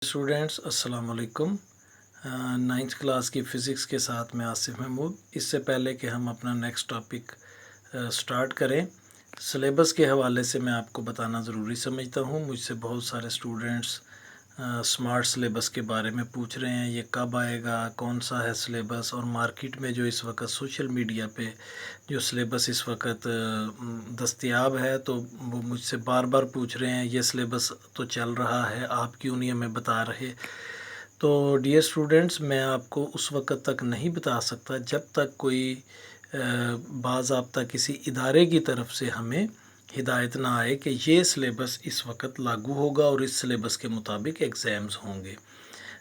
Students अस्सलाम वालेकुम। Ninth class की फ़िज़िक्स के साथ मैं आसिफ महमूद। इससे पहले कि हम अपना नेक्स्ट टॉपिक स्टार्ट करें, सिलेबस के हवाले से मैं आपको बताना ज़रूरी समझता हूँ। मुझसे बहुत सारे स्टूडेंट्स स्मार्ट सिलेबस के बारे में पूछ रहे हैं, ये कब आएगा, कौन सा है सिलेबस, और मार्केट में जो इस वक्त सोशल मीडिया पे जो सिलेबस इस वक्त दस्तयाब है, तो वो मुझसे बार बार पूछ रहे हैं ये सिलेबस तो चल रहा है, आप क्यों नहीं हमें बता रहे। तो डियर स्टूडेंट्स, मैं आपको उस वक्त तक नहीं बता सकता जब तक कोई बाज़ाब्ता किसी इदारे की तरफ से हमें हिदायत ना आए कि ये सिलेबस इस वक्त लागू होगा और इस सिलेबस के मुताबिक एग्ज़ाम्स होंगे।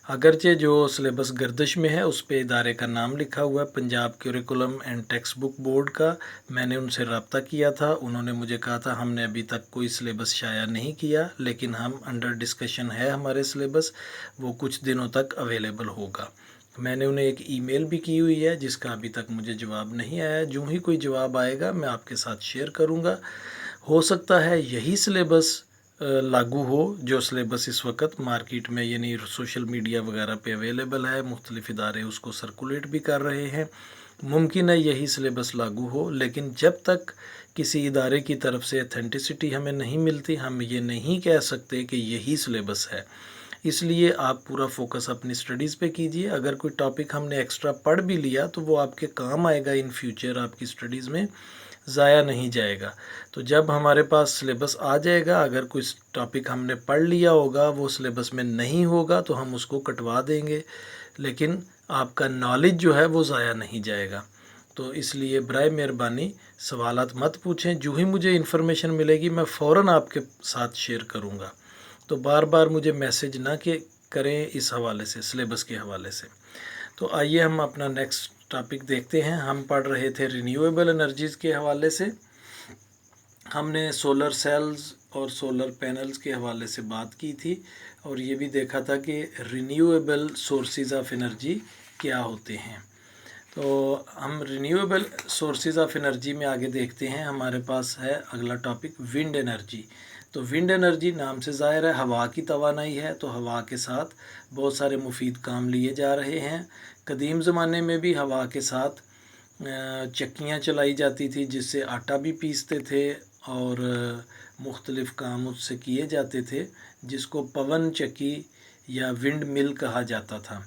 अगरचे जो सिलेबस गर्दिश में है उस पे इदारे का नाम लिखा हुआ है, Punjab curriculum and text book board का। मैंने उनसे रब्ता किया था, उन्होंने मुझे कहा था हमने अभी तक कोई सिलेबस शाया नहीं किया, लेकिन हम अंडर डिस्कशन है हमारे सिलेबस, वो कुछ दिनों तक अवेलेबल होगा। मैंने उन्हें एक ईमेल भी की हुई है जिसका अभी तक मुझे जवाब नहीं आया। जो ही कोई जवाब आएगा मैं आपके साथ शेयर करूँगा। हो सकता है यही सिलेबस लागू हो जो सिलेबस इस वक्त मार्केट में यानी सोशल मीडिया वगैरह पे अवेलेबल है, मुख्तलिफ इदारे उसको सर्कुलेट भी कर रहे हैं। मुमकिन है यही सिलेबस लागू हो, लेकिन जब तक किसी इदारे की तरफ से अथेंटिसिटी हमें नहीं मिलती, हम ये नहीं कह सकते कि यही सिलेबस है। इसलिए आप पूरा फोकस अपनी स्टडीज़ पे कीजिए। अगर कोई टॉपिक हमने एक्स्ट्रा पढ़ भी लिया तो वो आपके काम आएगा इन फ्यूचर, आपकी स्टडीज़ में ज़ाया नहीं जाएगा। तो जब हमारे पास सिलेबस आ जाएगा, अगर कोई टॉपिक हमने पढ़ लिया होगा वो सिलेबस में नहीं होगा तो हम उसको कटवा देंगे, लेकिन आपका नॉलेज जो है वो ज़ाया नहीं जाएगा। तो इसलिए बराए मेहरबानी सवालात मत पूछें, जो ही मुझे इन्फॉर्मेशन मिलेगी मैं फ़ौरन आपके साथ शेयर करूँगा। तो बार बार मुझे मैसेज ना कि करें इस हवाले से, सिलेबस के हवाले से। तो आइए हम अपना नेक्स्ट टॉपिक देखते हैं। हम पढ़ रहे थे रिन्यूएबल एनर्जीज़ के हवाले से। हमने सोलर सेल्स और सोलर पैनल्स के हवाले से बात की थी और ये भी देखा था कि रिन्यूएबल सोर्सेज ऑफ एनर्जी क्या होते हैं। तो हम रिन्यूएबल सोर्सेज ऑफ एनर्जी में आगे देखते हैं। हमारे पास है अगला टॉपिक विंड एनर्जी। तो विंड एनर्जी नाम से ज़ाहिर है हवा की तवानाई है, तो हवा के साथ बहुत सारे मुफीद काम लिए जा रहे हैं। कदीम ज़माने में भी हवा के साथ चक्कियाँ चलाई जाती थी जिससे आटा भी पीसते थे और मुख्तलिफ़ काम उससे किए जाते थे, जिसको पवन चक्की या विंड मिल कहा जाता था।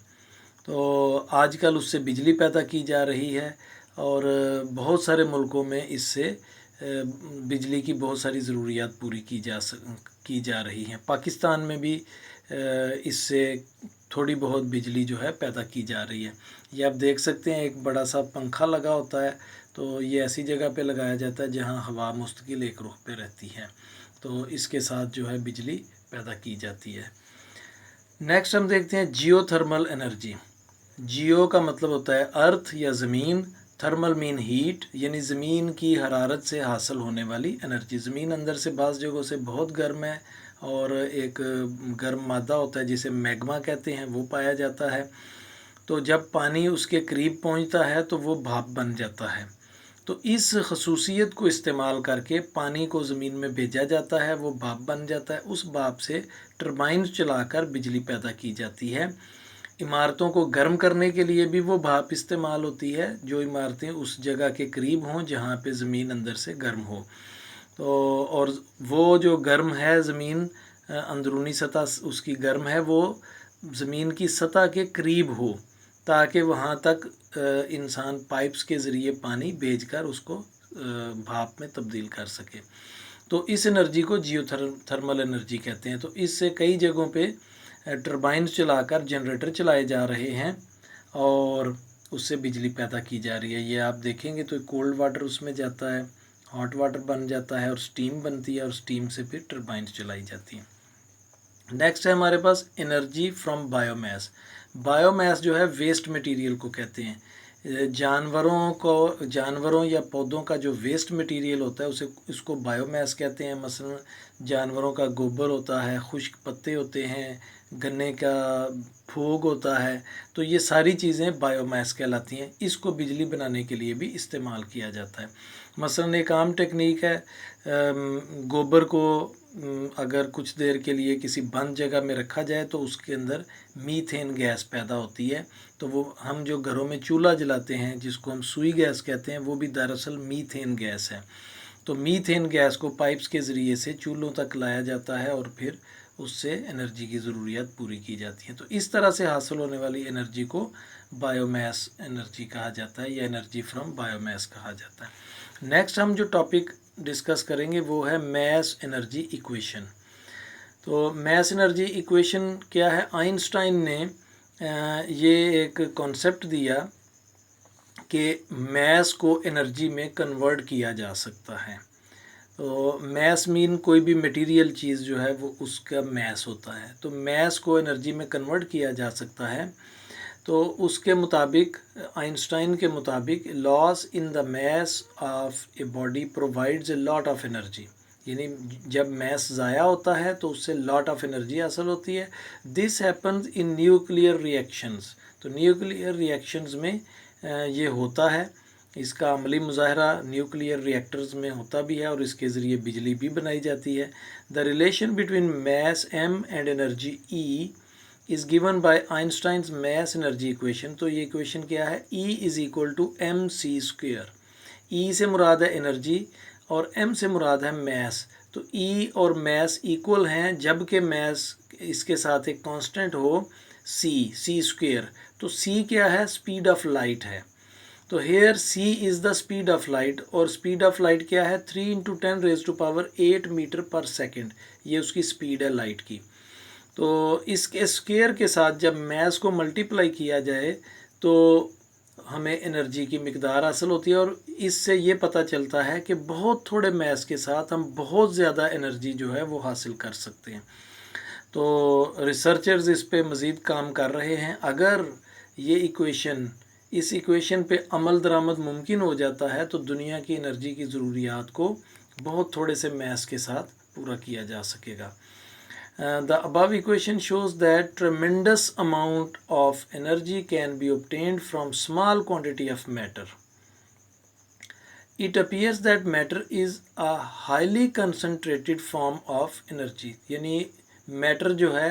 तो आजकल उससे बिजली पैदा की जा रही है और बहुत सारे मुल्कों में इससे बिजली की बहुत सारी ज़रूरियात पूरी की जा रही हैं। पाकिस्तान में भी इससे थोड़ी बहुत बिजली जो है पैदा की जा रही है। ये आप देख सकते हैं, एक बड़ा सा पंखा लगा होता है, तो ये ऐसी जगह पे लगाया जाता है जहाँ हवा मुस्तकिल एक रुख पे रहती है, तो इसके साथ जो है बिजली पैदा की जाती है। नेक्स्ट हम देखते हैं जियोथर्मल एनर्जी। जियो का मतलब होता है अर्थ या ज़मीन, थर्मल मीन हीट, यानी ज़मीन की हरारत से हासिल होने वाली एनर्जी। ज़मीन अंदर से बाज़ जगहों से बहुत गर्म है और एक गर्म मादा होता है जिसे मैग्मा कहते हैं, वो पाया जाता है। तो जब पानी उसके करीब पहुंचता है तो वो भाप बन जाता है। तो इस खसूसियत को इस्तेमाल करके पानी को ज़मीन में भेजा जाता है, वो भाप बन जाता है। उस भाप से टरबाइन चलाकर बिजली पैदा की जाती है। इमारतों को गर्म करने के लिए भी वो भाप इस्तेमाल होती है, जो इमारतें उस जगह के करीब हों जहाँ पे ज़मीन अंदर से गर्म हो। तो और वो जो गर्म है ज़मीन, अंदरूनी सतह उसकी गर्म है, वो ज़मीन की सतह के करीब हो ताकि वहाँ तक इंसान पाइप्स के ज़रिए पानी भेजकर उसको भाप में तब्दील कर सके। तो इस एनर्जी को जियोथर्मल एनर्जी कहते हैं। तो इससे कई जगहों पे टरबाइन चलाकर जनरेटर चलाए जा रहे हैं और उससे बिजली पैदा की जा रही है। ये आप देखेंगे तो कोल्ड वाटर उसमें जाता है, हॉट वाटर बन जाता है और स्टीम बनती है और स्टीम से फिर टरबाइन चलाई जाती हैं। नेक्स्ट है हमारे पास एनर्जी फ्रॉम बायोमास। बायोमास जो है वेस्ट मटेरियल को कहते हैं। जानवरों या पौधों का जो वेस्ट मटेरियल होता है उसे बायोमास कहते हैं। मसलन जानवरों का गोबर होता है, खुश्क पत्ते होते हैं, गन्ने का फूग होता है, तो ये सारी चीज़ें बायोमास कहलाती हैं। इसको बिजली बनाने के लिए भी इस्तेमाल किया जाता है। मसलन एक आम टेक्निक है, गोबर को अगर कुछ देर के लिए किसी बंद जगह में रखा जाए तो उसके अंदर मीथेन गैस पैदा होती है। तो वो हम जो घरों में चूल्हा जलाते हैं जिसको हम सुई गैस कहते हैं, वो भी दरअसल मीथेन गैस है। तो मीथेन गैस को पाइप्स के ज़रिए से चूल्हों तक लाया जाता है और फिर उससे एनर्जी की ज़रूरियात पूरी की जाती है। तो इस तरह से हासिल होने वाली एनर्जी को बायोमास एनर्जी कहा जाता है या एनर्जी फ्रॉम बायोमास कहा जाता है। नेक्स्ट हम जो टॉपिक डिस्कस करेंगे वो है मास एनर्जी इक्वेशन। तो मास एनर्जी इक्वेशन क्या है? आइंस्टाइन ने ये एक कॉन्सेप्ट दिया कि मास को एनर्जी में कन्वर्ट किया जा सकता है। तो मास मीन कोई भी मटेरियल चीज़ जो है वो उसका मास होता है। तो मास को एनर्जी में कन्वर्ट किया जा सकता है। तो उसके मुताबिक, आइंस्टाइन के मुताबिक, loss in the mass of a body provides a lot of energy. यानी जब मास ज़ाया होता है तो उससे लॉट ऑफ एनर्जी हासिल होती है। This happens in nuclear reactions. तो न्यूक्लियर रिएक्शंस में ये होता है। इसका अमली मुजाहरा न्यूक्लियर रिएक्टर्स में होता भी है और इसके ज़रिए बिजली भी बनाई जाती है। The relation between mass m and energy E is given by Einstein's mass energy equation. तो ये इक्वेशन क्या है? E is equal to mc²। E से मुराद है एनर्जी और m से मुराद है मास। तो E और मास इक्वल हैं जबकि मास इसके साथ एक कांस्टेंट हो c²। तो c क्या है? स्पीड ऑफ लाइट है। तो here c is the speed of light और स्पीड ऑफ लाइट क्या है? 3 × 10⁸ मीटर पर सेकेंड। ये उसकी स्पीड है लाइट की। तो इसके स्क्वायर के साथ जब मास को मल्टीप्लाई किया जाए तो हमें एनर्जी की मिकदार हासिल होती है और इससे ये पता चलता है कि बहुत थोड़े मास के साथ हम बहुत ज़्यादा एनर्जी जो है वो हासिल कर सकते हैं। तो रिसर्चर्स इस पे मज़ीद काम कर रहे हैं। अगर ये इस इक्वेशन पे अमल दरामद मुमकिन हो जाता है तो दुनिया की एनर्जी की ज़रूरियात को बहुत थोड़े से मास के साथ पूरा किया जा सकेगा। The above equation shows that tremendous amount of energy can be obtained from small quantity of matter. It appears that matter is a highly concentrated form of energy. यानी मैटर जो है,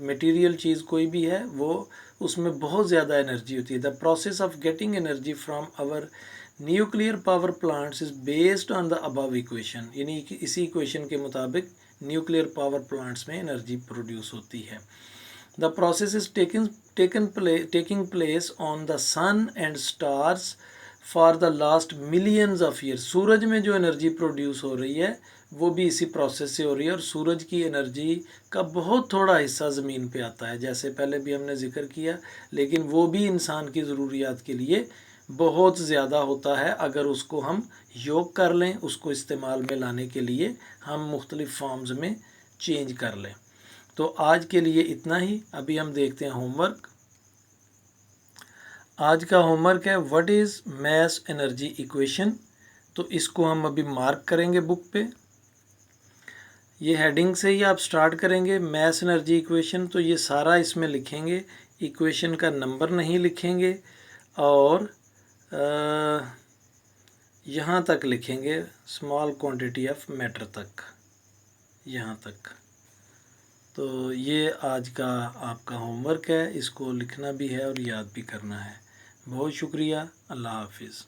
मटेरियल चीज़ कोई भी है, वो उसमें बहुत ज़्यादा एनर्जी होती है। The process of getting energy from our nuclear power plants is based on the above equation. यानी कि इसी इक्वेशन के मुताबिक न्यूक्लियर पावर प्लांट्स में एनर्जी प्रोड्यूस होती है। The process is taking place on the sun and stars for the last millions of year. सूरज में जो एनर्जी प्रोड्यूस हो रही है वो भी इसी प्रोसेस से हो रही है और सूरज की एनर्जी का बहुत थोड़ा हिस्सा ज़मीन पे आता है, जैसे पहले भी हमने जिक्र किया, लेकिन वो भी इंसान की ज़रूरियात के लिए बहुत ज़्यादा होता है। अगर उसको हम योग कर लें, उसको इस्तेमाल में लाने के लिए हम मुख्तलिफ़ फॉर्म्स में चेंज कर लें। तो आज के लिए इतना ही। अभी हम देखते हैं होमवर्क। आज का होमवर्क है what is mass energy equation. तो इसको हम अभी मार्क करेंगे बुक पे। ये हेडिंग से ही आप स्टार्ट करेंगे, मास एनर्जी इक्वेशन। तो ये सारा इसमें लिखेंगे, इक्वेशन का नंबर नहीं लिखेंगे और यहाँ तक लिखेंगे स्मॉल क्वांटिटी ऑफ मैटर तक, यहाँ तक। तो ये आज का आपका होमवर्क है, इसको लिखना भी है और याद भी करना है। बहुत शुक्रिया। अल्लाह हाफिज़।